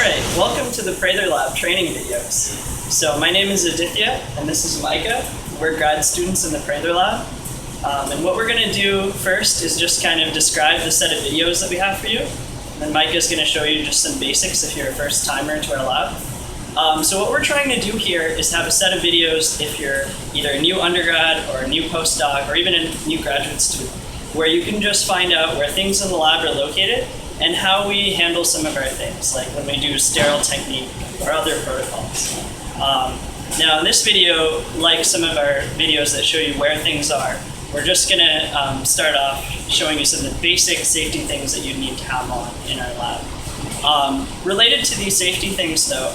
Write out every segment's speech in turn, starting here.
Alright, welcome to the Prather Lab training videos. So my name is Aditya and this is Micah. We're grad students in the Prather Lab. And what we're going to do first is just kind of describe the set of videos that we have for you. And then Micah's going to show you just some basics if you're a first timer to our lab. So what we're trying to do here is have a set of videos if you're either a new undergrad or a new postdoc or even a new graduate student, where you can just find out where things in the lab are located and how we handle some of our things, like when we do sterile technique or other protocols. Now in this video, like some of our videos that show you where things are, we're just gonna start off showing you some of the basic safety things that you need to have on in our lab. Related to these safety things though,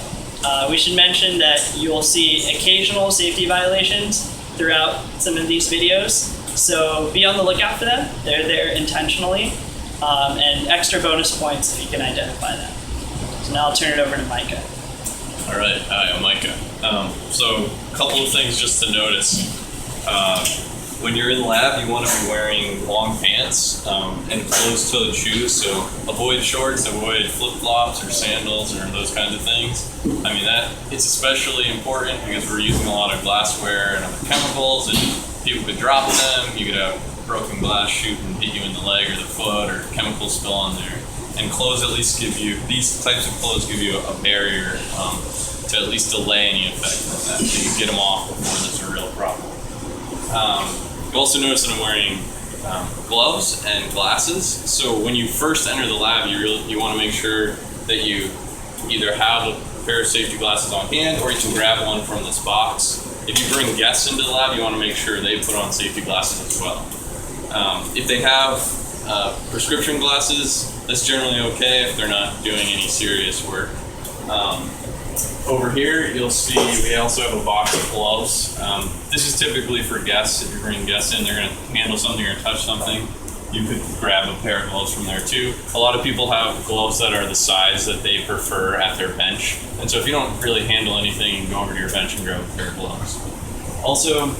we should mention that you will see occasional safety violations throughout some of these videos, so be on the lookout for them. They're there intentionally. And extra bonus points if you can identify them. So now I'll turn it over to Micah. All right, hi, I'm Micah. So a couple of things just to notice. When you're in the lab, you want to be wearing long pants and closed-toed shoes, so avoid shorts, avoid flip-flops or sandals or those kinds of things. I mean, it's especially important because we're using a lot of glassware and other chemicals, and people could drop them, you could have broken glass shoot and hit you in the leg or the foot, or chemical spill on there. And clothes at least give you, these types of clothes give you a barrier to at least delay any effect from that, so you can get them off before there's a real problem. You also notice that I'm wearing gloves and glasses. So when you first enter the lab, you want to make sure that you either have a pair of safety glasses on hand or you can grab one from this box. If you bring guests into the lab, you want to make sure they put on safety glasses as well. If they have prescription glasses, that's generally okay if they're not doing any serious work. Over here, you'll see we also have a box of gloves. This is typically for guests. If you're bringing guests in, they're going to handle something or touch something. You could grab a pair of gloves from there too. A lot of people have gloves that are the size that they prefer at their bench. And so if you don't really handle anything, you can go over to your bench and grab a pair of gloves. Also,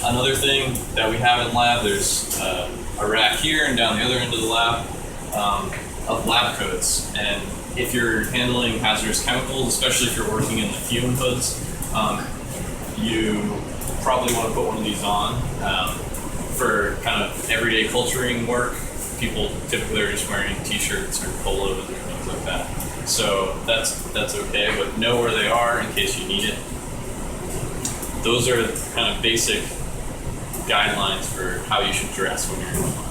another thing that we have in lab, there's a rack here and down the other end of the lab of lab coats. And if you're handling hazardous chemicals, especially if you're working in the fume hoods, you probably want to put one of these on. For kind of everyday culturing work, people typically are just wearing t-shirts or polos or things like that. So that's okay, but know where they are in case you need it. Those are kind of basic guidelines for how you should dress when you're in the lab.